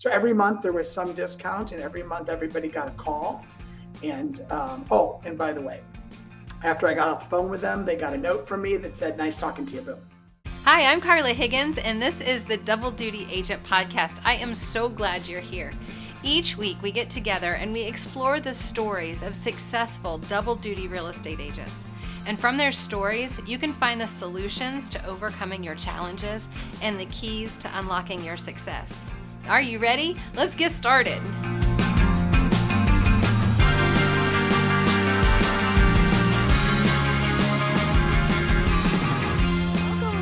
So every month there was some discount, and every month everybody got a call. And and by the way, after I got off the phone with them, they got a note from me that said, "Nice talking to you, boom." Hi, I'm Carla Higgins, and this is the Double Duty Agent Podcast. I am so glad you're here. Each week we get together and we explore the stories of successful double duty real estate agents. And from their stories, you can find the solutions to overcoming your challenges and the keys to unlocking your success. Are you ready? Let's get started.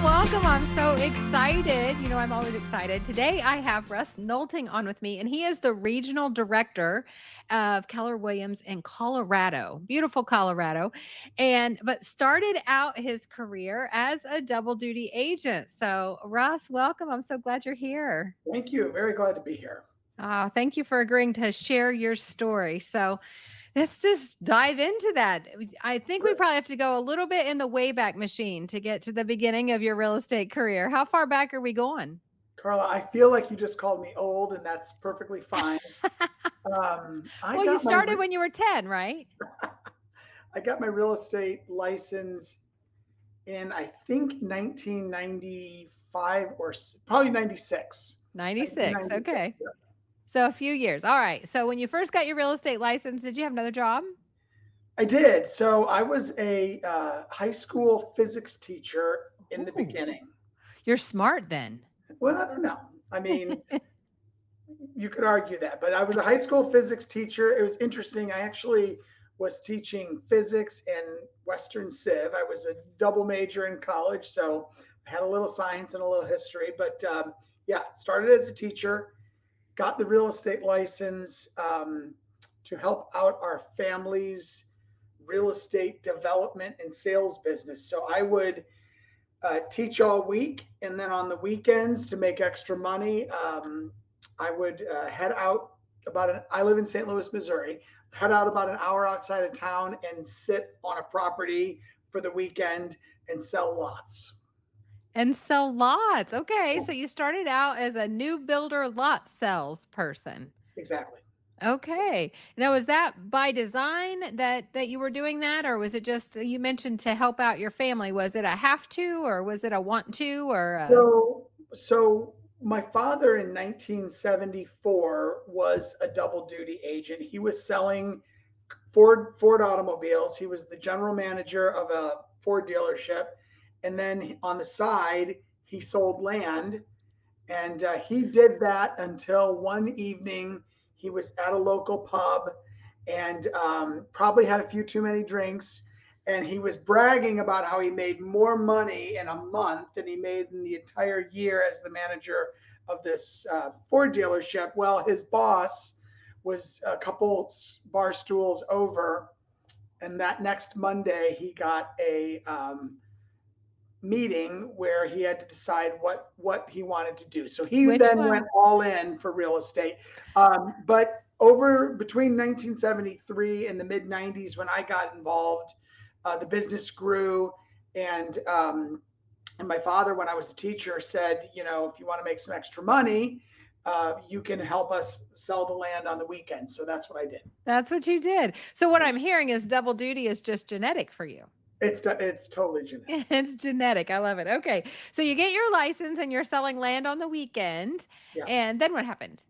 Welcome. I'm so excited. You know, I'm always excited. Today I have Russ Nolting on with me, and he is the regional director of Keller Williams in Colorado, beautiful Colorado, but started out his career as a double duty agent. So Russ, welcome. I'm so glad you're here. Thank you. Very glad to be here. Thank you for agreeing to share your story. So let's just dive into that. I think we probably have to go a little bit in the Wayback Machine to get to the beginning of your real estate career. How far back are we going? Carla, I feel like you just called me old, and that's perfectly fine. Well, you started when you were 10, right? I got my real estate license in, I think, 1995 or probably 96. 96. Okay. Yeah. So a few years. All right. So when you first got your real estate license, did you have another job? I did. So I was a high school physics teacher in the beginning. You're smart then. Well, I don't know. I mean, you could argue that, but I was a high school physics teacher. It was interesting. I actually was teaching physics and Western Civ. I was a double major in college, so I had a little science and a little history. But started as a teacher, got the real estate license to help out our family's real estate development and sales business. So I would teach all week, and then on the weekends to make extra money, I would head out I live in St. Louis, Missouri, head out about an hour outside of town and sit on a property for the weekend and sell lots. Okay. So you started out as a new builder lot sales person. Exactly. Okay. Now, was that by design that you were doing that, or was it just, you mentioned to help out your family? Was it a have to, or was it a want to, or So my father in 1974 was a double duty agent. He was selling Ford automobiles. He was the general manager of a Ford dealership. And then on the side, he sold land. And he did that until one evening he was at a local pub and probably had a few too many drinks. And he was bragging about how he made more money in a month than he made in the entire year as the manager of this Ford dealership. Well, his boss was a couple bar stools over. And that next Monday, he got a meeting where he had to decide what he wanted to do. So he went all in for real estate. But between 1973 and the mid 90s, when I got involved, the business grew, and my father, when I was a teacher, said, you know, if you want to make some extra money, you can help us sell the land on the weekend. So that's what I did. That's what you did. So what I'm hearing is double duty is just genetic for you. It's totally genetic. It's genetic. I love it. Okay. So you get your license and you're selling land on the weekend. Yeah. And then what happened?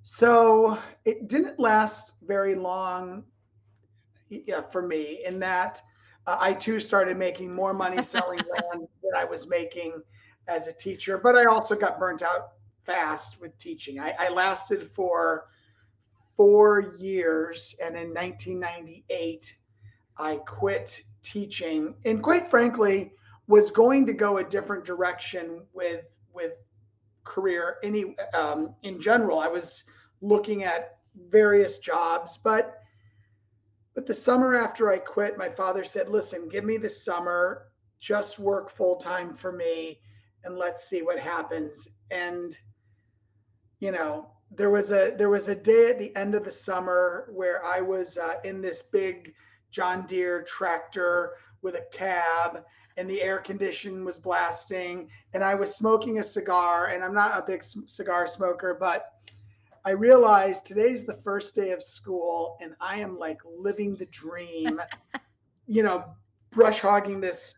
So it didn't last very long for me, in that I too started making more money selling land than I was making as a teacher. But I also got burnt out fast with teaching. I lasted for 4 years. And in 1998, I quit teaching, and quite frankly, was going to go a different direction with career. In general, I was looking at various jobs, but the summer after I quit, my father said, "Listen, give me the summer, just work full time for me, and let's see what happens." And you know, there was a day at the end of the summer where I was in this big John Deere tractor with a cab, and the air condition was blasting, and I was smoking a cigar, and I'm not a big cigar smoker, but I realized today's the first day of school and I am like living the dream, you know, brush hogging this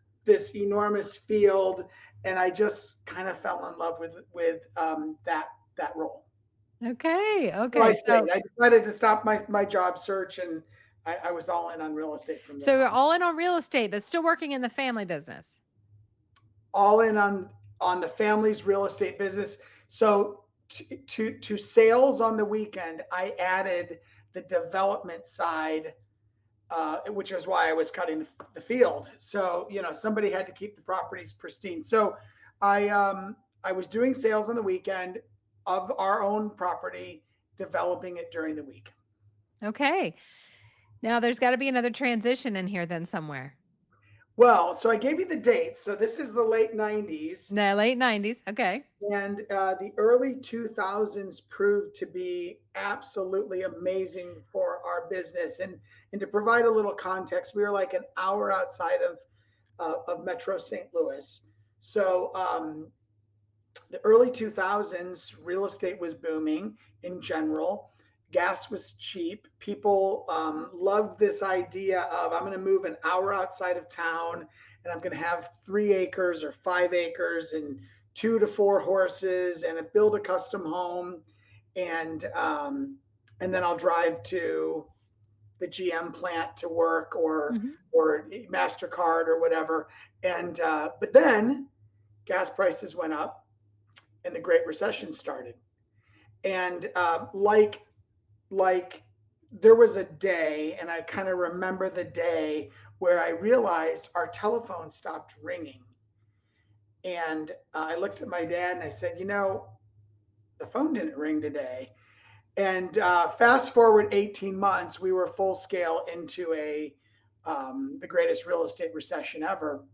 enormous field, and I just kind of fell in love with that role. Okay. So I Okay. stayed. I decided to stop my job search, and I was all in on real estate from So there you're on. all in on real estate, but still working in the family business. All in on the family's real estate business. So to sales on the weekend, I added the development side, which is why I was cutting the field. So somebody had to keep the properties pristine. So I was doing sales on the weekend of our own property, developing it during the week. Okay. Now there's got to be another transition in here then somewhere. Well, so I gave you the dates. So this is the late 90s. No, late 90s. Okay. And the early 2000s proved to be absolutely amazing for our business. And to provide a little context, we were like an hour outside of Metro St. Louis. So the early 2000s, real estate was booming in general. Gas was cheap. People loved this idea of, I'm going to move an hour outside of town and I'm going to have 3 acres or 5 acres and 2 to 4 horses and build a custom home. And then I'll drive to the GM plant to work, or MasterCard or whatever. And but then gas prices went up and the Great Recession started. And like there was a day, and I kind of remember the day where I realized our telephone stopped ringing. And I looked at my dad and I said, the phone didn't ring today. And fast forward 18 months, we were full scale into the greatest real estate recession ever.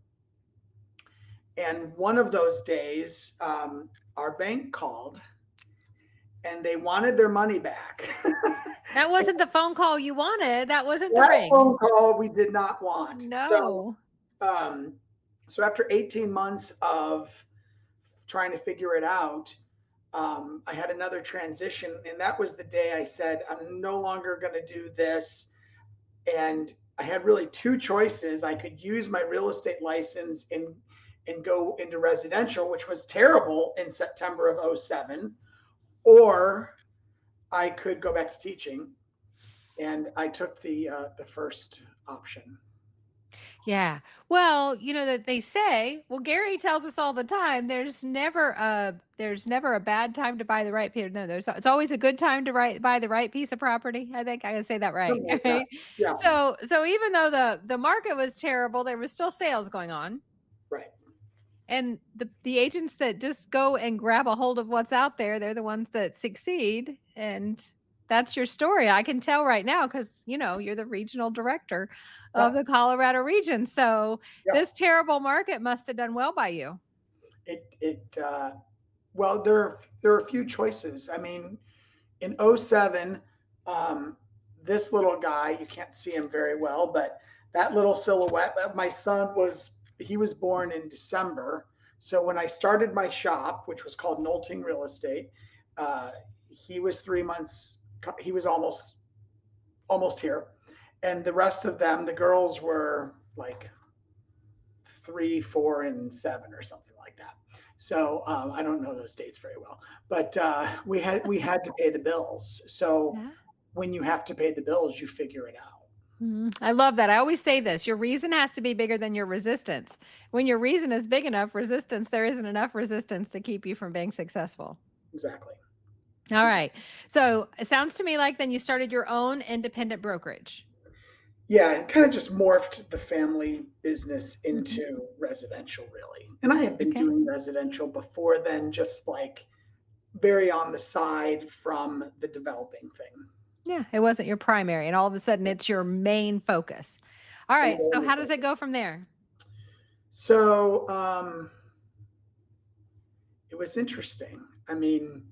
And one of those days, our bank called and they wanted their money back. That wasn't the phone call you wanted. That wasn't the That ring. phone call we did not want. No. So after 18 months of trying to figure it out, I had another transition, and that was the day I said, I'm no longer going to do this. And I had really 2 choices. I could use my real estate license and go into residential, which was terrible in September of 2007, or I could go back to teaching. And I took the first option. Yeah. Well, that they say, Gary tells us all the time, there's never a bad time to buy the right piece. No, it's always a good time to buy the right piece of property. I think I can say that right. Like Right? that. Yeah. So even though the market was terrible, there was still sales going on. Right. And the agents that just go and grab a hold of what's out there, they're the ones that succeed. And that's your story. I can tell right now because, you're the regional director of the Colorado region. So this terrible market must have done well by you. Well, there are a few choices. I mean, in 2007, this little guy, you can't see him very well, but that little silhouette, my son he was born in December. So when I started my shop, which was called Nolting Real Estate, he was 3 months, he was almost here. And the rest of them, the girls were like 3, 4, and 7 or something like that. So I don't know those dates very well, but we had to pay the bills. So when you have to pay the bills, you figure it out. I love that. I always say this, your reason has to be bigger than your resistance. When your reason is big enough, there isn't enough resistance to keep you from being successful. Exactly. All right. So it sounds to me like then you started your own independent brokerage. Yeah, it kind of just morphed the family business into residential, really. And I had been doing residential before then, just like very on the side from the developing thing. Yeah, it wasn't your primary, and all of a sudden it's your main focus. All right, so how does it go from there? So it was interesting. I mean,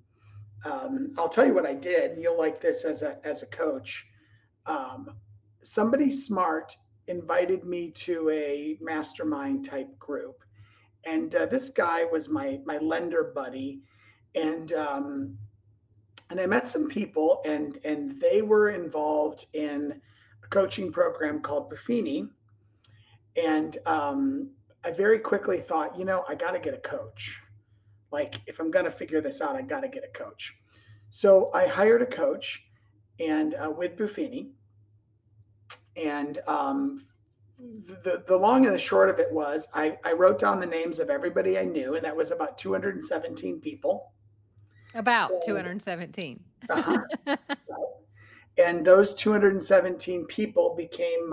I'll tell you what I did, and you'll like this as a coach. Somebody smart invited me to a mastermind type group. And this guy was my lender buddy. And and I met some people, and they were involved in a coaching program called Buffini. And I very quickly thought, I got to get a coach. Like, if I'm going to figure this out, I got to get a coach. So I hired a coach, and with Buffini. And the long and the short of it was I wrote down the names of everybody I knew, and that was about 217 people. About 217. Uh-huh. And those 217 people became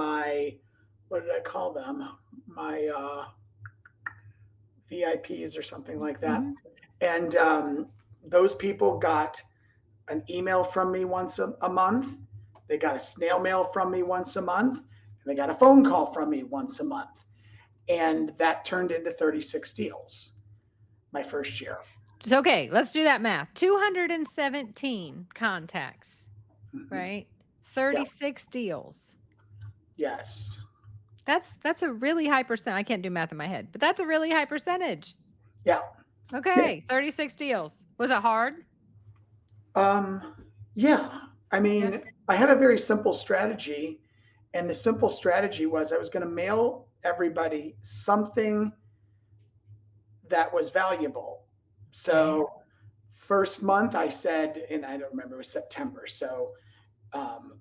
what did I call them? My VIPs or something like that. Mm-hmm. And those people got an email from me once a month. They got a snail mail from me once a month. And they got a phone call from me once a month. And that turned into 36 deals my first year. So, okay, let's do that math. 217 contacts, right? 36 deals. Yes. That's a really high percent. I can't do math in my head, but that's a really high percentage. Yeah. Okay, 36 deals. Was it hard? Yeah. I mean, I had a very simple strategy, and the simple strategy was I was going to mail everybody something that was valuable. So first month I said, and I don't remember, it was September. So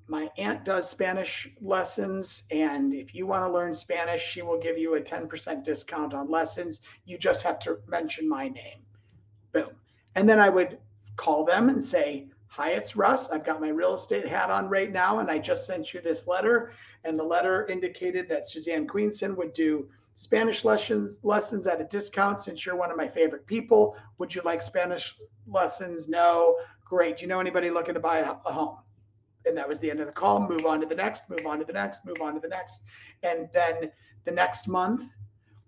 my aunt does Spanish lessons, and if you want to learn Spanish, she will give you a 10% discount on lessons. You just have to mention my name. Boom. And then I would call them and say, hi, it's Russ. I've got my real estate hat on right now, and I just sent you this letter. And the letter indicated that Suzanne Queenson would do Spanish lessons at a discount since you're one of my favorite people. Would you like Spanish lessons? No. Great. Do you know anybody looking to buy a home? And that was the end of the call. Move on to the next, move on to the next, move on to the next. And then the next month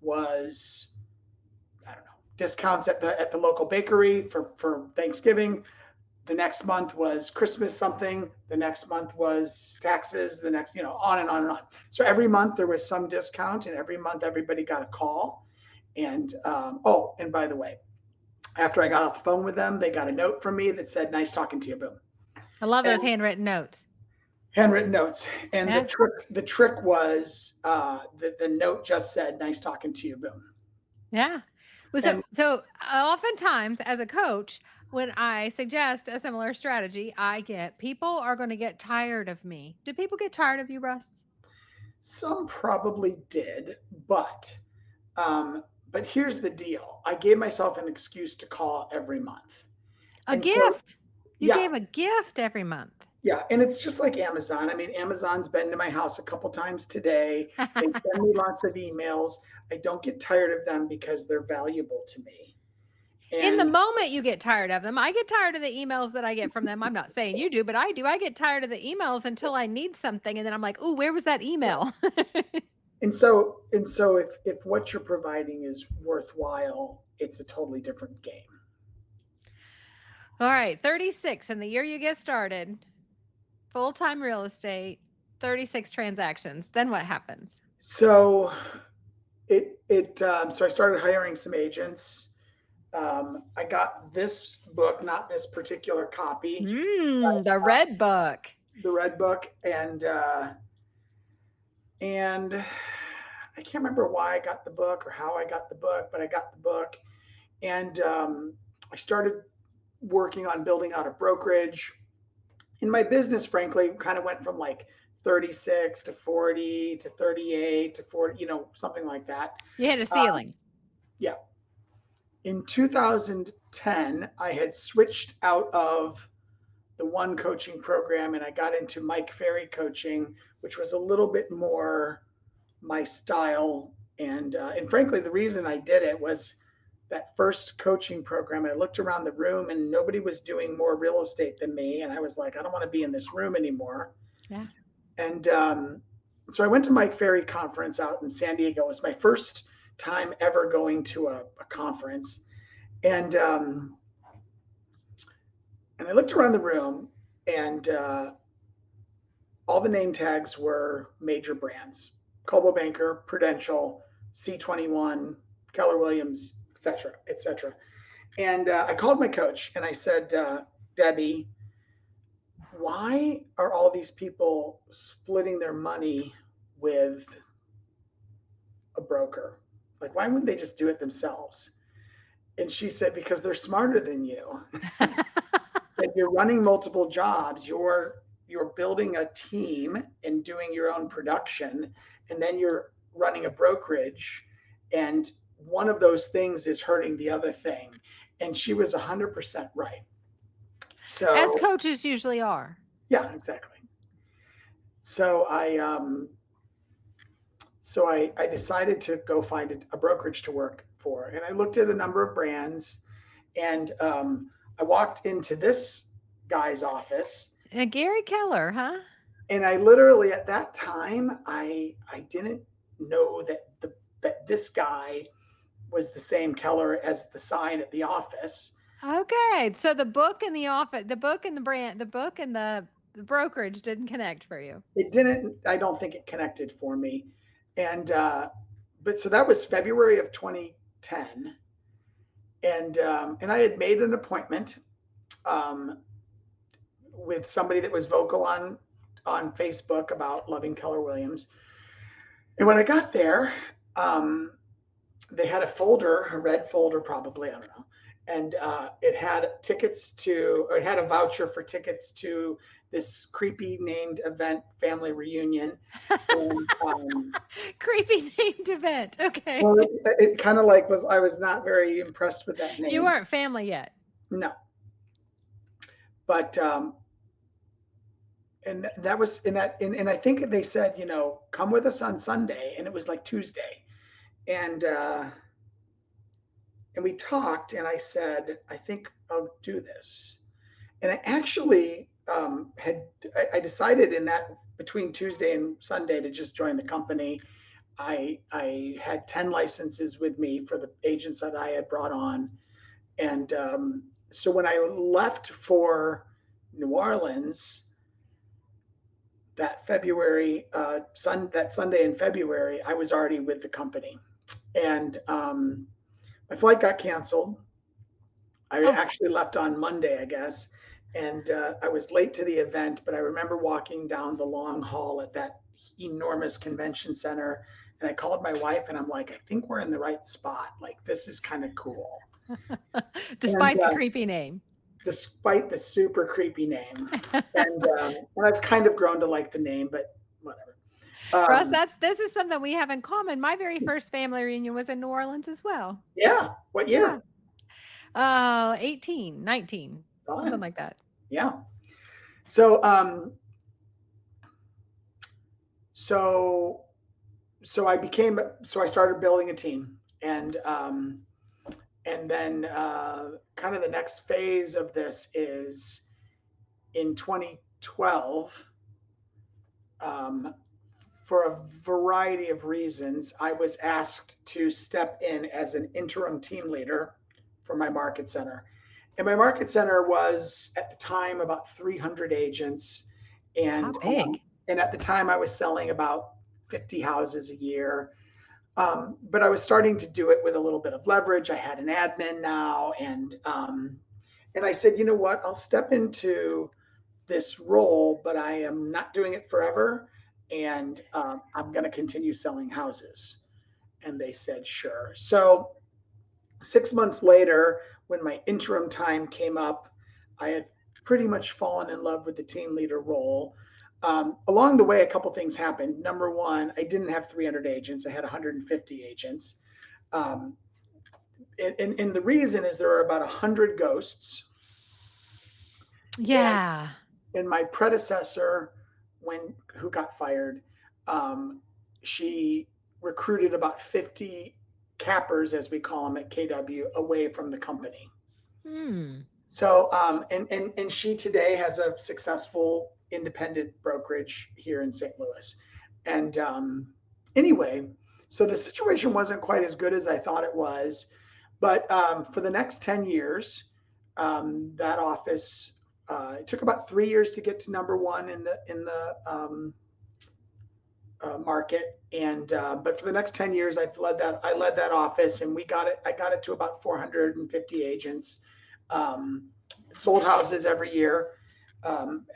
was, I don't know, discounts at the local bakery for Thanksgiving. The next month was Christmas something. The next month was taxes. The next, on and on and on. So every month there was some discount, and every month everybody got a call. And, and by the way, after I got off the phone with them, they got a note from me that said, nice talking to you, boom. I love those handwritten notes. Handwritten notes. And the trick was the note just said, nice talking to you, boom. Yeah. Well, so oftentimes as a coach, when I suggest a similar strategy, I get people are going to get tired of me. Did people get tired of you, Russ? Some probably did, but here's the deal. I gave myself an excuse to call every month. A gift. You gave a gift every month. Yeah. And it's just like Amazon. I mean, Amazon's been to my house a couple times today. They send me lots of emails. I don't get tired of them because they're valuable to me. And in the moment you get tired of them. I get tired of the emails that I get from them. I'm not saying you do, but I do. I get tired of the emails until I need something. And then I'm like, oh, where was that email? And so if what you're providing is worthwhile, it's a totally different game. All right. 36 in the year you get started, full-time real estate, 36 transactions. Then what happens? So so I started hiring some agents. I got this book, not this particular copy. The red book. The red book. And I can't remember why I got the book or how I got the book, but I got the book. And I started working on building out a brokerage. And my business, frankly, kind of went from like 36 to 40 to 38 to 40, something like that. You hit a ceiling. Yeah. In 2010, I had switched out of the one coaching program and I got into Mike Ferry coaching, which was a little bit more my style. And frankly, the reason I did it was that first coaching program. I looked around the room and nobody was doing more real estate than me. And I was like, I don't want to be in this room anymore. Yeah. And so I went to Mike Ferry conference out in San Diego. It was my first time ever going to a conference. And I looked around the room and all the name tags were major brands. Coldwell Banker, Prudential, C21, Keller Williams, etc., etc. And I called my coach and I said, Debbie, why are all these people splitting their money with a broker? Like, why wouldn't they just do it themselves? And she said, because they're smarter than you. And you're running multiple jobs. You're building a team and doing your own production, and then you're running a brokerage, and one of those things is hurting the other thing. And she was 100% right. So, as coaches usually are. Yeah, exactly. So I decided to go find a brokerage to work for, and I looked at a number of brands, and I walked into this guy's office. Gary Keller, huh? And I literally, at that time, I didn't know that this guy was the same Keller as the sign at the office. Okay, so the book and the office, the book and the brand, the book and the brokerage didn't connect for you. It didn't. I don't think it connected for me. And but so that was February of 2010, and I had made an appointment with somebody that was vocal on Facebook about loving Keller Williams. And when I got there, they had a folder, a red folder probably, I don't know, and it had it had a voucher for tickets to this creepy named event, family reunion. And, creepy named event. Okay. Well, it kind of like I was not very impressed with that name. You weren't family yet. No. But and that was in that, and I think they said, come with us on Sunday, and it was like Tuesday, and we talked, and I said, I think I'll do this, and I actually I decided in that between Tuesday and Sunday to just join the company. I had 10 licenses with me for the agents that I had brought on, and so when I left for New Orleans that February, that Sunday in February, I was already with the company, and my flight got canceled. I actually left on Monday, I guess, and I was late to the event, but I remember walking down the long hall at that enormous convention center, and I called my wife, and I'm like, I think we're in the right spot. Like, this is kind of cool. Despite the creepy name. Despite the super creepy name. And I've kind of grown to like the name, but whatever. Russ, this is something we have in common. My very first family reunion was in New Orleans as well. Yeah. What year? 18, 19, something like that. Yeah. So I started building a team, and then kind of the next phase of this is in 2012, for a variety of reasons, I was asked to step in as an interim team leader for my market center. And my market center was at the time about 300 agents. And, and at the time I was selling about 50 houses a year. But I was starting to do it with a little bit of leverage. I had an admin now, and I said, you know what, I'll step into this role, but I am not doing it forever, and I'm going to continue selling houses. And they said, sure. So 6 months later, when my interim time came up, I had pretty much fallen in love with the team leader role. Along the way, a couple things happened. Number one, I didn't have 300 agents. I had 150 agents. And the reason is there are about 100 ghosts. Yeah. And my predecessor, who got fired, she recruited about 50 cappers, as we call them at KW, away from the company. So, and she today has a successful independent brokerage here in St. Louis. And anyway, so the situation wasn't quite as good as I thought it was. But for the next 10 years, that office, it took about 3 years to get to number one in the market. And but for the next 10 years, I led that office, and I got it to about 450 agents. Sold houses every year,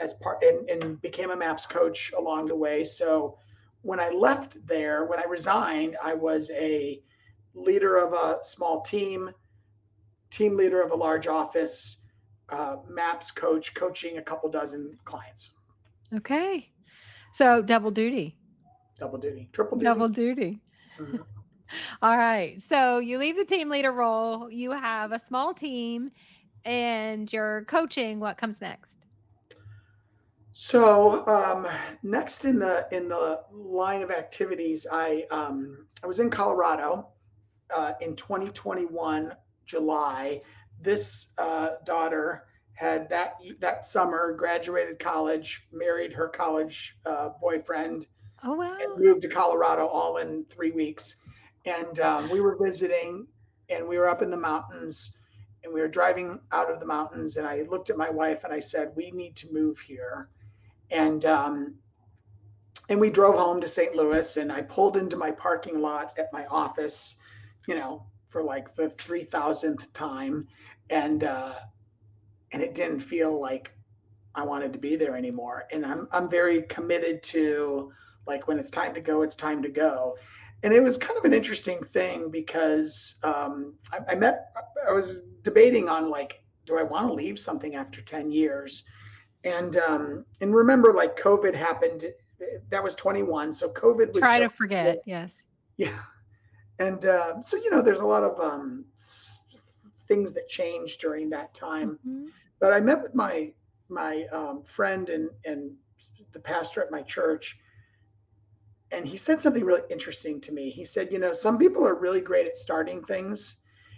as part, and became a MAPS coach along the way. So when I left there, when I resigned, I was a leader of a small team leader of a large office, MAPS coach, coaching a couple dozen clients. Okay. So double duty. Double duty, triple duty. Double duty. Mhm. All right. So you leave the team leader role, you have a small team, and you're coaching. What comes next? So next in the line of activities, I was in Colorado in 2021 July. This daughter had that summer graduated college, married her college boyfriend, Oh, wow. and moved to Colorado all in 3 weeks. And we were visiting, and we were up in the mountains, and we were driving out of the mountains. And I looked at my wife and I said, "We need to move here." And we drove home to St. Louis, and I pulled into my parking lot at my office, for like the 3,000th time, and it didn't feel like I wanted to be there anymore. And I'm very committed to, like, when it's time to go, it's time to go. And it was kind of an interesting thing because I was debating on, like, do I want to leave something after 10 years? And remember, like, COVID happened. That was 21. So COVID was Try to forget. Yes. yeah. And so, there's a lot of things that changed during that time. Mhm. But I met with my friend and the pastor at my church, and he said something really interesting to me. He said, some people are really great at starting things,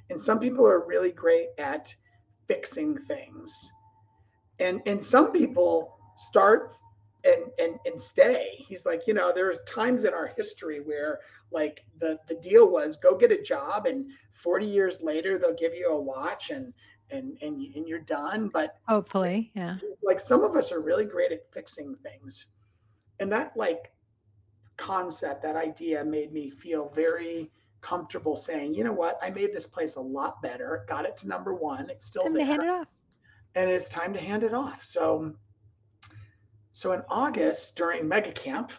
and some people are really great at fixing things. And some people start and stay. He's like, there's times in our history where, like, the deal was go get a job, and 40 years later they'll give you a watch, and you're done. But Hopefully. Yeah. like, some of us are really great at fixing things. And that, like, concept, that idea made me feel very comfortable saying, you know what, I made this place a lot better, got it to number one, it's still Time to there, hand it off. and it's time to hand it off. So in August, during Mega Camp,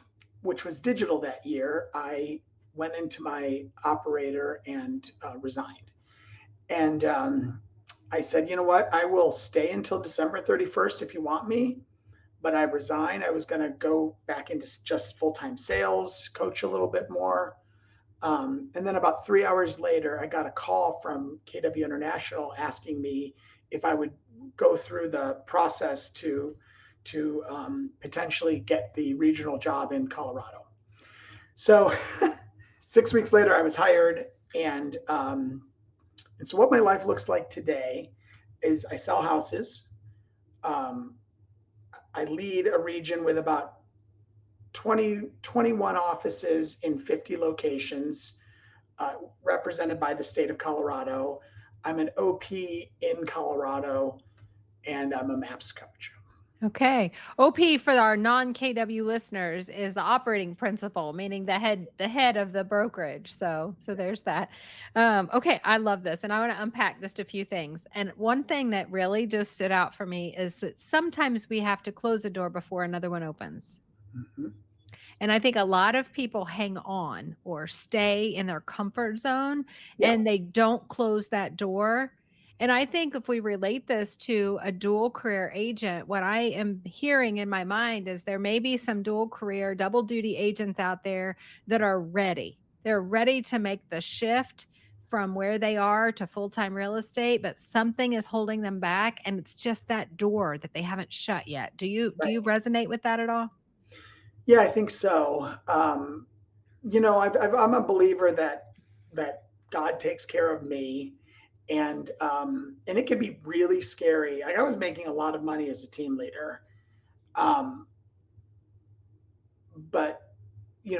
which was digital that year, I went into my operator and resigned. And I said, you know what, I will stay until December 31st if you want me, but I resigned. I was going to go back into just full-time sales, coach a little bit more. And then about 3 hours later, I got a call from KW International asking me if I would go through the process to potentially get the regional job in Colorado. So 6 weeks later, I was hired, and so what my life looks like today is I sell houses. I lead a region with about 21 offices in 50 locations, represented by the state of Colorado. I'm an OP in Colorado, and I'm a MAPS coach. Okay. OP for our non-KW listeners is the operating principal, meaning the head of the brokerage. So there's that. Okay. I love this. And I want to unpack just a few things. And one thing that really just stood out for me is that sometimes we have to close a door before another one opens. Mm-hmm. And I think a lot of people hang on or stay in their comfort zone, Yeah. and they don't close that door. And I think if we relate this to a dual career agent, what I am hearing in my mind is there may be some dual career, double duty agents out there that are ready. They're ready to make the shift from where they are to full-time real estate, but something is holding them back, and it's just that door that they haven't shut yet. Do you resonate with that at all? Yeah, I think so. I'm a believer that God takes care of me. And it can be really scary. I was making a lot of money as a team leader, but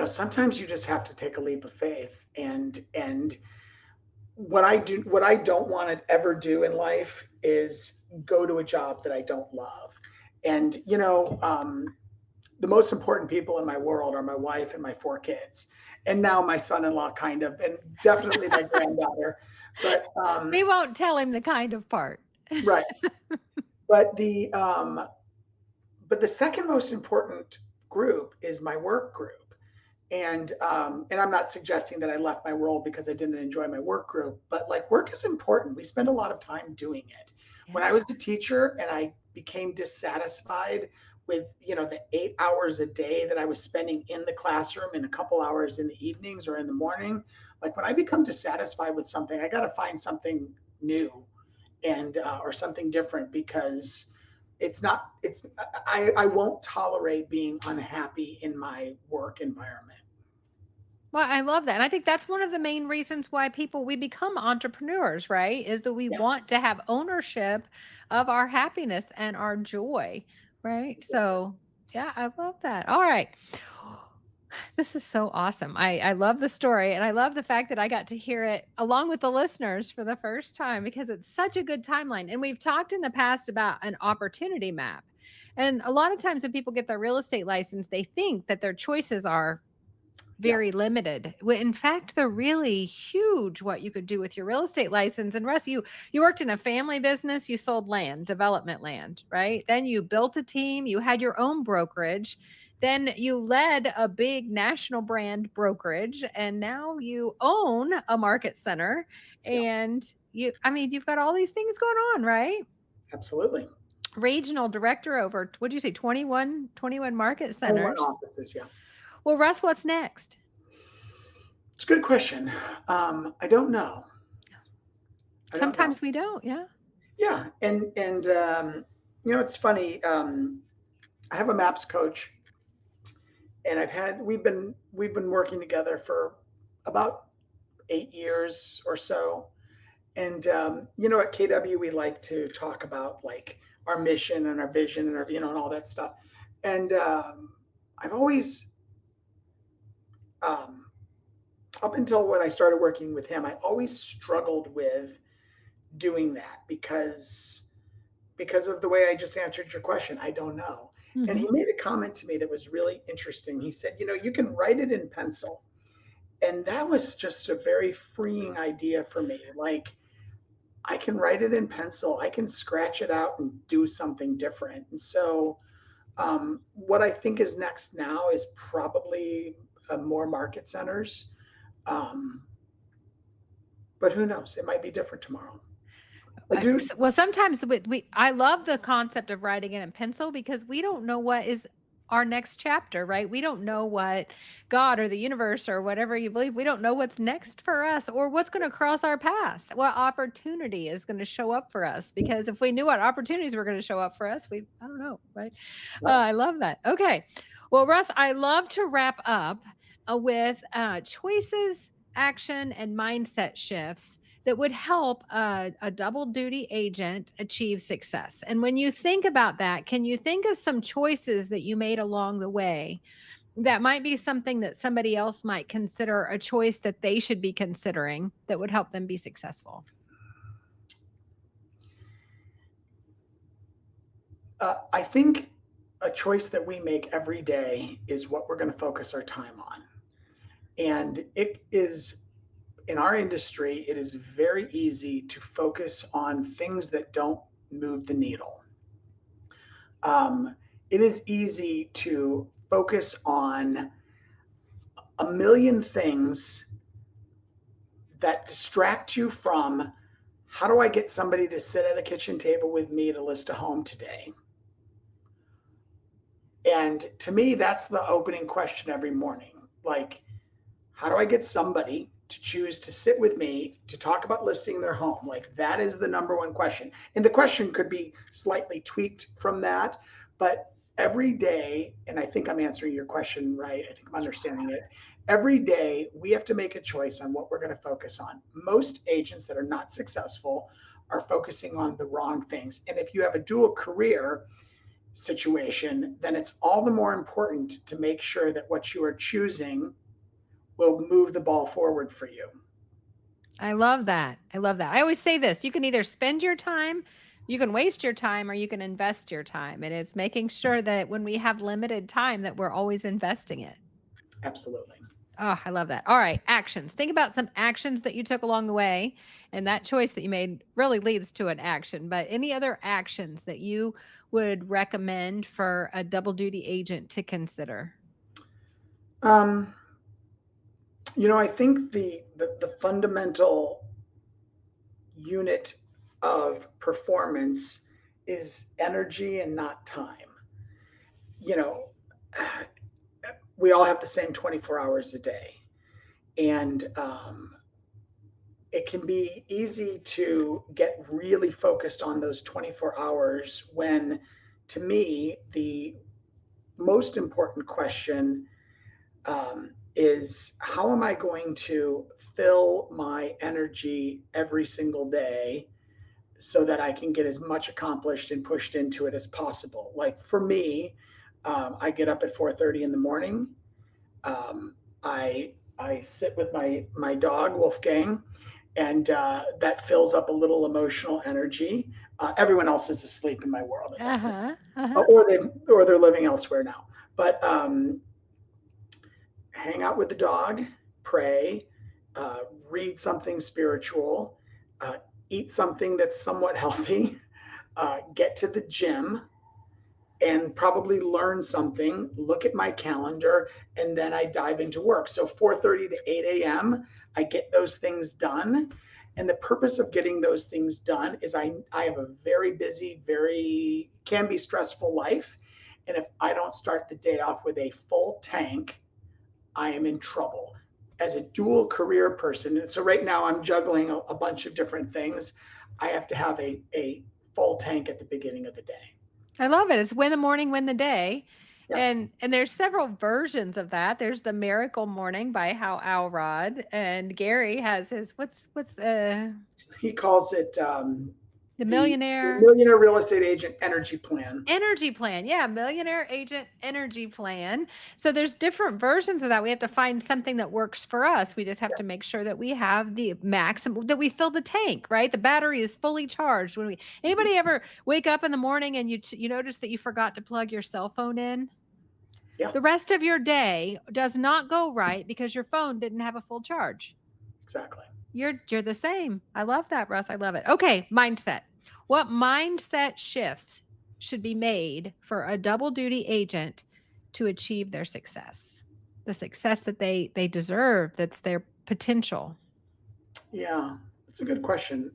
sometimes you just have to take a leap of faith. And what I don't want to ever do in life is go to a job that I don't love. And the most important people in my world are my wife and my 4 kids, and now my son-in-law, kind of, and definitely my granddaughter. But We won't tell him the kind of part. right. But the second most important group is my work group. And I'm not suggesting that I left my world because I didn't enjoy my work group, but like work is important. We spend a lot of time doing it. When I Yes. was the teacher and I became dissatisfied with, the 8 hours a day that I was spending in the classroom and a couple hours in the evenings or in the morning, like when I become dissatisfied with something, I got to find something new and or something different, because I won't tolerate being unhappy in my work environment. Well, I love that. And I think that's one of the main reasons why we become entrepreneurs, right? Is that we Yeah. want to have ownership of our happiness and our joy, right? So, yeah, I love that. All right. This is so awesome. I love the story, and I love the fact that I got to hear it along with the listeners for the first time, because it's such a good timeline. And we've talked in the past about an opportunity map. And a lot of times when people get their real estate license, they think that their choices are Yeah. very limited. In fact, they're really huge what you could do with your real estate license. And Russ, you worked in a family business, you sold land, development land, right? Then you built a team, you had your own brokerage. Then you led a big national brand brokerage, and now you own a market center. Yeah. And you've got all these things going on, right? Absolutely. Regional director over, what'd you say, 21 market 21 centers. offices. Yeah. Well, Russ, what's next? It's a good question. I don't know. Sometimes we don't. Yeah. Yeah. And it's funny. I have a maps coach, and we've been working together for about 8 years or so. And at KW, we like to talk about like our mission and our vision and and all that stuff. And I've always, um, up until when I started working with him, I always struggled with doing that because of the way I just answered your question. I don't know. And he Mhm. made a comment to me that was really interesting. He said, you can write it in pencil. And that was just a very freeing idea for me. Like, I can write it in pencil, I can scratch it out and do something different. And so, what I think is next now is probably more market centers. Um, but who knows? It might be different tomorrow. I do. Well, sometimes I love the concept of writing it in pencil, because we don't know what is our next chapter, right? We don't know what God or the universe or whatever you believe, we don't know what's next for us or what's going to cross our path. What opportunity is going to show up for us? Because if we knew what opportunities were going to show up for us, I don't know, right? Right. I love that. Okay. Well, Russ, I love to wrap up with choices, action, and mindset shifts that would help a double duty agent achieve success. And when you think about that, can you think of some choices that you made along the way that might be something that somebody else might consider a choice that they should be considering that would help them be successful? I think a choice that we make every day is what we're going to focus our time on. And it is, in our industry, it is very easy to focus on things that don't move the needle. It is easy to focus on a million things that distract you from, how do I get somebody to sit at a kitchen table with me to list a home today? And to me, that's the opening question every morning. Like, how do I get somebody to choose to sit with me to talk about listing their home? Like, that is the number one question. And the question could be slightly tweaked from that, but every day, and I think I'm answering your question right, I think I'm understanding it. Every day, we have to make a choice on what we're going to focus on. Most agents that are not successful are focusing on the wrong things. And if you have a dual career situation, then it's all the more important to make sure that what you are choosing will move the ball forward for you. I love that. I love that. I always say this: you can either spend your time You can waste your time or you can invest your time. And it's making sure that when we have limited time that we're always investing it. Absolutely. Oh, I love that. All right, actions. Think about some actions that you took along the way, and that choice that you made really leads to an action. But any other actions that you would recommend for a double duty agent to consider? Um, I think the fundamental unit of performance is energy and not time. You know, we all have the same 24 hours a day. And it can be easy to get really focused on those 24 hours when, to me, the most important question is how am I going to fill my energy every single day so that I can get as much accomplished and pushed into it as possible. Like for me, I get up at 4:30 in the morning. Um, I sit with my dog Wolfgang, and that fills up a little emotional energy. Everyone else is asleep in my world at that point, or they're living elsewhere now. But hang out with the dog, pray, read something spiritual, uh, eat something that's somewhat healthy, get to the gym, and probably learn something, look at my calendar, and then I dive into work. So 4:30 to 8 a.m., I get those things done. And the purpose of getting those things done is I have a very busy, very can be stressful life. And if I don't start the day off with a full tank, I am in trouble. As a dual career person, and so right now I'm juggling a bunch of different things. I have to have a full tank at the beginning of the day. I love it. It's win the morning, win the day. Yeah. And there's several versions of that. There's the Miracle Morning by Hal Alrod, and Gary has his what's He calls it the the millionaire Millionaire Real Estate Agent Energy Plan. energy plan. Yeah, millionaire agent energy plan. So there's different versions of that. We have to find something that works for us. We just have to make sure that we have the maximum, that we fill the tank, right? The battery is fully charged. When we anybody ever wake up in the morning and you notice that you forgot to plug your cell phone in? Yeah, The rest of your day does not go right because your phone didn't have a full charge. exactly. You're the same. I love that, Russ. I love it. Okay, mindset. What mindset shifts should be made for a double duty agent to achieve their success? The success that they deserve, that's their potential. Yeah, that's a good question.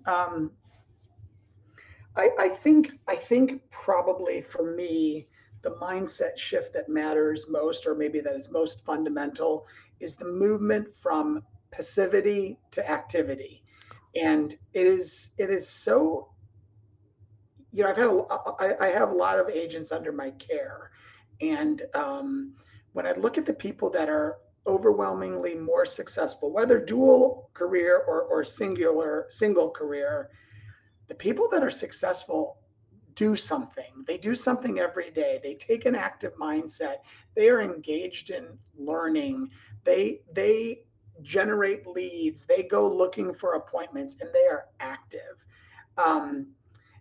I think probably for me, the mindset shift that matters most, or maybe that is most fundamental, is the movement from passivity to activity. And it is so, I have a lot of agents under my care, and when I look at the people that are overwhelmingly more successful, whether dual career or single career, the people that are successful do something. They do something every day. They take an active mindset. They are engaged in learning. They generate leads. They go looking for appointments, and they are active. Um,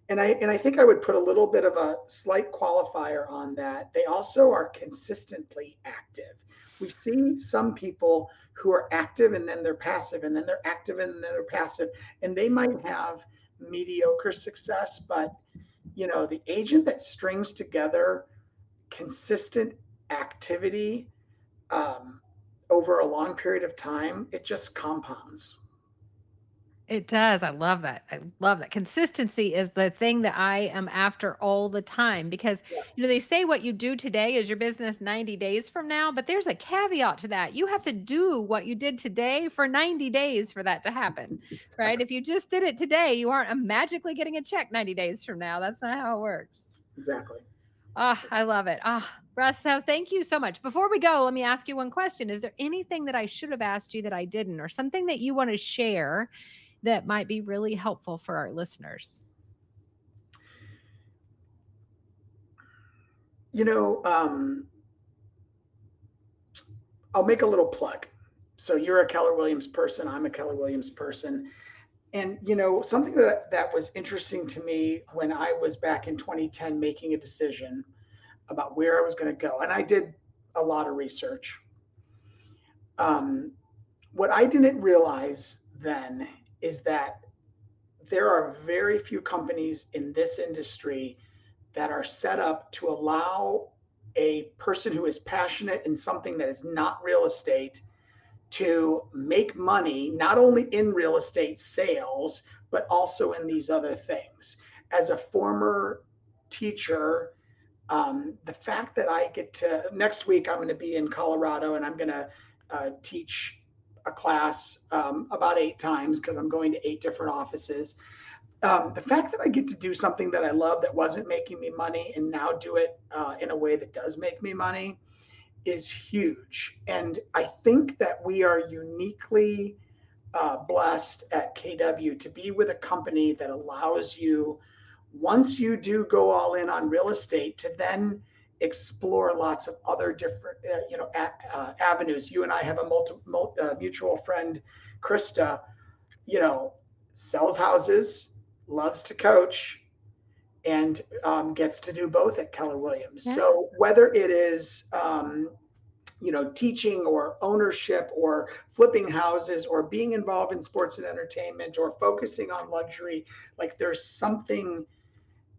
and I think I would put a little bit of a slight qualifier on that. They also are consistently active. We see some people who are active and then they're passive, and then they're active and then they're passive, and they might have mediocre success, but the agent that strings together consistent activity um, over a long period of time, it just compounds. It does. I love that. I love that. Consistency is the thing that I am after all the time because, Yeah, they say what you do today is your business 90 days from now, but there's a caveat to that. You have to do what you did today for 90 days for that to happen, right? exactly. If you just did it today, you aren't magically getting a check 90 days from now. That's not how it works. Exactly. Ah, I love it. Ah, Russ, so thank you so much. Before we go, let me ask you one question. Is there anything that I should have asked you that I didn't, or something that you want to share that might be really helpful for our listeners? You know, I'll make a little plug. So you're a Keller Williams person. I'm a Keller Williams person. And something that was interesting to me when I was back in 2010 making a decision about where I was going to go, and I did a lot of research. What I didn't realize then is that there are very few companies in this industry that are set up to allow a person who is passionate in something that is not real estate to make money, not only in real estate sales, but also in these other things. As a former teacher, the fact that I get to, next week, I'm going to be in Colorado and I'm going to teach a class about 8 times because I'm going to 8 different offices. The fact that I get to do something that I love that wasn't making me money and now do it in a way that does make me money is huge. And I think that we are uniquely blessed at KW to be with a company that allows you, once you do go all in on real estate, to then explore lots of other different avenues. You and I have a mutual friend, Krista, sells houses, loves to coach, and gets to do both at Keller Williams. Yeah. So whether it is teaching or ownership or flipping houses or being involved in sports and entertainment or focusing on luxury, like there's something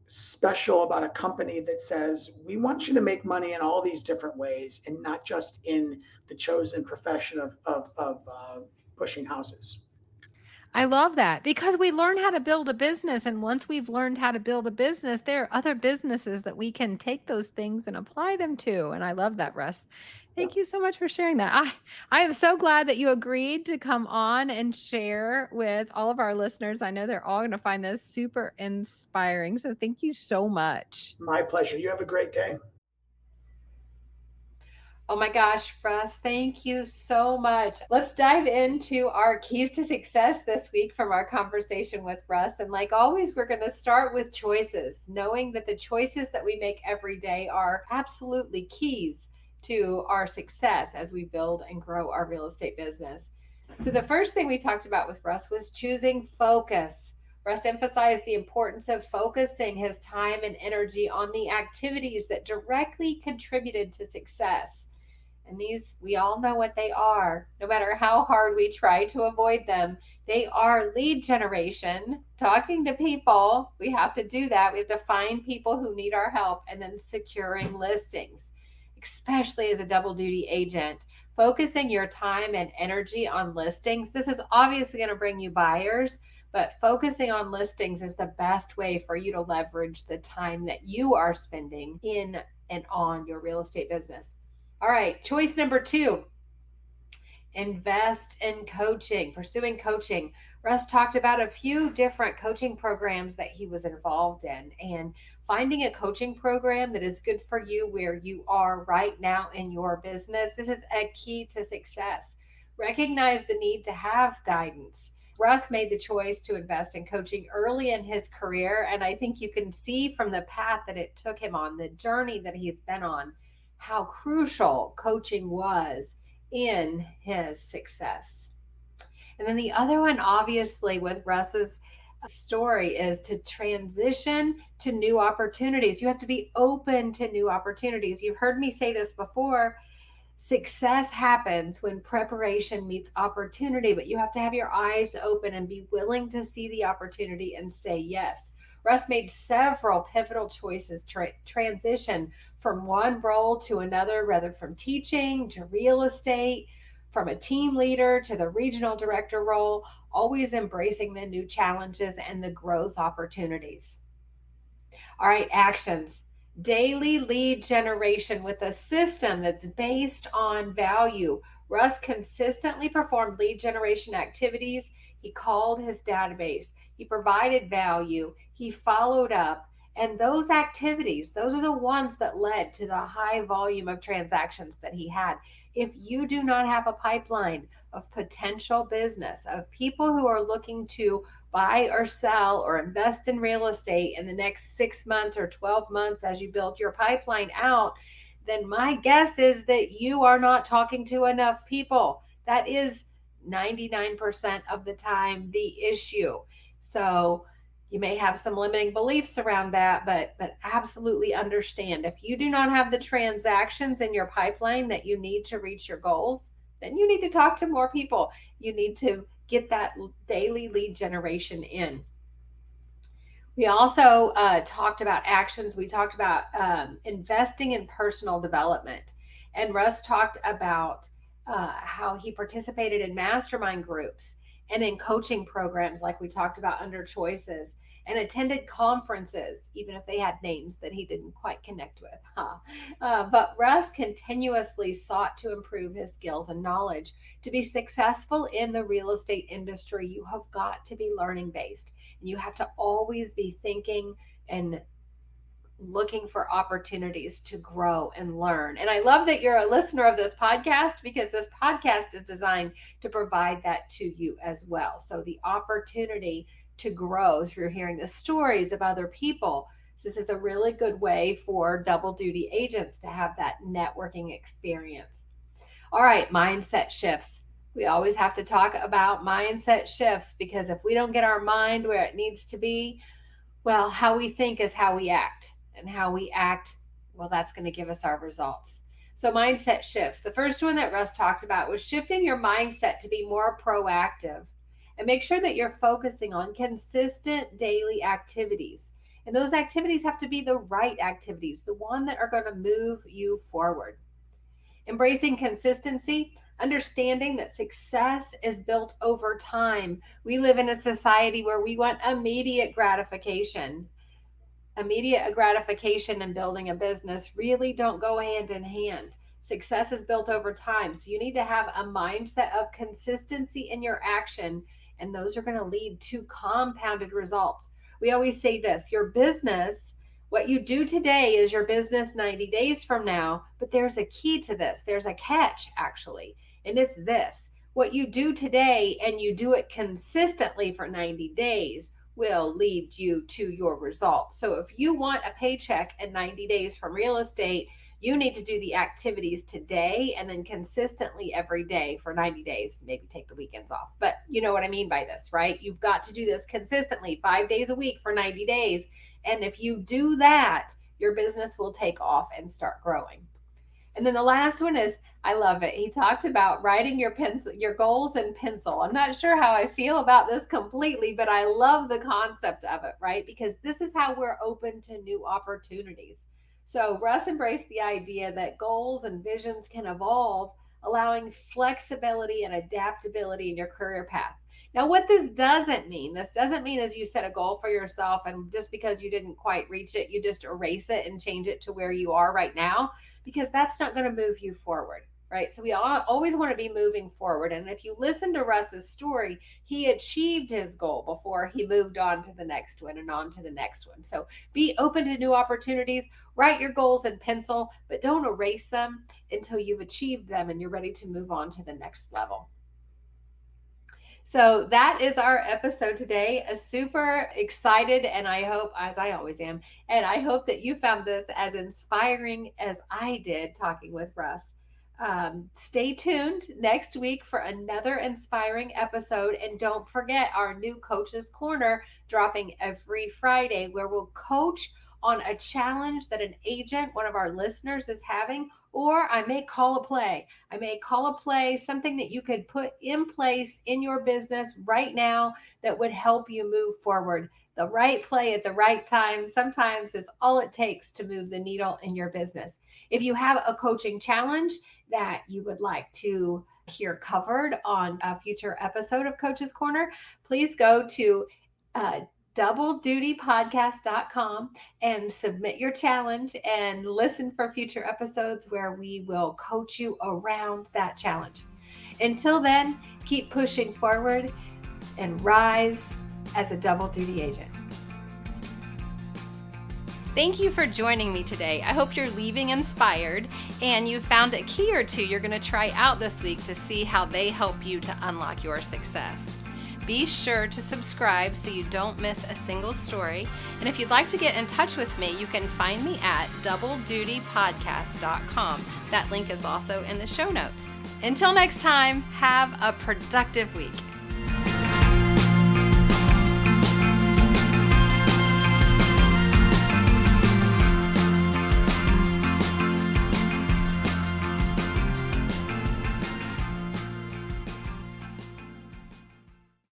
special about a company that says, we want you to make money in all these different ways and not just in the chosen profession of pushing houses. I love that because we learn how to build a business. And once we've learned how to build a business, there are other businesses that we can take those things and apply them to. And I love that, Russ. Thank you so much for sharing that. I am so glad that you agreed to come on and share with all of our listeners. I know they're all going to find this super inspiring. So thank you so much. My pleasure. You have a great day. Oh my gosh, Russ, thank you so much. Let's dive into our keys to success this week from our conversation with Russ. And like always, we're going to start with choices, knowing that the choices that we make every day are absolutely keys to our success as we build and grow our real estate business. So the first thing we talked about with Russ was choosing focus. Russ emphasized the importance of focusing his time and energy on the activities that directly contributed to success. And these, we all know what they are. No matter how hard we try to avoid them, they are lead generation, talking to people. We have to do that. We have to find people who need our help, and then securing listings, especially as a double duty agent. Focusing your time and energy on listings. This is obviously going to bring you buyers, but focusing on listings is the best way for you to leverage the time that you are spending in and on your real estate business. All right, choice number 2, invest in coaching, pursuing coaching. Russ talked about a few different coaching programs that he was involved in, and finding a coaching program that is good for you where you are right now in your business. This is a key to success. Recognize the need to have guidance. Russ made the choice to invest in coaching early in his career, and I think you can see from the path that it took him on, the journey that he's been on, how crucial coaching was in his success. And then the other one, obviously, with Russ's story is to transition to new opportunities. You have to be open to new opportunities. You've heard me say this before. Success happens when preparation meets opportunity, but you have to have your eyes open and be willing to see the opportunity and say yes. Russ made several pivotal choices to transition from one role to another, whether from teaching to real estate, from a team leader to the regional director role, always embracing the new challenges and the growth opportunities. All right, actions. Daily lead generation with a system that's based on value. Russ consistently performed lead generation activities. He called his database. He provided value. He followed up. And those activities, those are the ones that led to the high volume of transactions that he had. If you do not have a pipeline of potential business, of people who are looking to buy or sell or invest in real estate in the next 6 months or 12 months as you build your pipeline out, then my guess is that you are not talking to enough people. That is 99% of the time the issue. So you may have some limiting beliefs around that, but absolutely understand if you do not have the transactions in your pipeline that you need to reach your goals, then you need to talk to more people. You need to get that daily lead generation in. We also talked about actions. We talked about investing in personal development. And Russ talked about how he participated in mastermind groups and in coaching programs like we talked about under choices, and attended conferences, even if they had names that he didn't quite connect with. But Russ continuously sought to improve his skills and knowledge. To be successful in the real estate industry, you have got to be learning based. And you have to always be thinking and looking for opportunities to grow and learn. And I love that you're a listener of this podcast, because this podcast is designed to provide that to you as well. So the opportunity to grow through hearing the stories of other people. So this is a really good way for double duty agents to have that networking experience. All right, mindset shifts. We always have to talk about mindset shifts, because if we don't get our mind where it needs to be, well, how we think is how we act, and how we act, well, that's going to give us our results. So mindset shifts. The first one that Russ talked about was shifting your mindset to be more proactive, and make sure that you're focusing on consistent daily activities. And those activities have to be the right activities, the one that are going to move you forward. Embracing consistency, understanding that success is built over time. We live in a society where we want immediate gratification. Immediate gratification and building a business really don't go hand in hand. Success is built over time. So you need to have a mindset of consistency in your action, and those are going to lead to compounded results. We always say this, your business, what you do today is your business 90 days from now, but there's a key to this. There's a catch, actually, and it's this. What you do today and you do it consistently for 90 days will lead you to your results. So if you want a paycheck in 90 days from real estate, you need to do the activities today and then consistently every day for 90 days, maybe take the weekends off. But you know what I mean by this, right? You've got to do this consistently 5 days a week for 90 days. And if you do that, your business will take off and start growing. And then the last one is, I love it. He talked about writing your goals in pencil. I'm not sure how I feel about this completely, but I love the concept of it, right? Because this is how we're open to new opportunities. So Russ embraced the idea that goals and visions can evolve, allowing flexibility and adaptability in your career path. Now, what this doesn't mean as you set a goal for yourself and just because you didn't quite reach it, you just erase it and change it to where you are right now, because that's not going to move you forward, right? So we always want to be moving forward. And if you listen to Russ's story, he achieved his goal before he moved on to the next one and on to the next one. So be open to new opportunities, write your goals in pencil, but don't erase them until you've achieved them and you're ready to move on to the next level. So that is our episode today. Super excited, and I hope, as I always am, and I hope that you found this as inspiring as I did talking with Russ. Stay tuned next week for another inspiring episode, and don't forget our new Coach's Corner dropping every Friday, where we'll coach on a challenge that an agent, one of our listeners, is having, or I may call a play. Something that you could put in place in your business right now that would help you move forward. The right play at the right time sometimes is all it takes to move the needle in your business. If you have a coaching challenge that you would like to hear covered on a future episode of Coach's Corner, please go to doubledutypodcast.com and submit your challenge and listen for future episodes where we will coach you around that challenge. Until then, keep pushing forward and rise as a double duty agent. Thank you for joining me today. I hope you're leaving inspired and you found a key or two you're going to try out this week to see how they help you to unlock your success. Be sure to subscribe so you don't miss a single story. And if you'd like to get in touch with me, you can find me at doubledutypodcast.com. That link is also in the show notes. Until next time, have a productive week.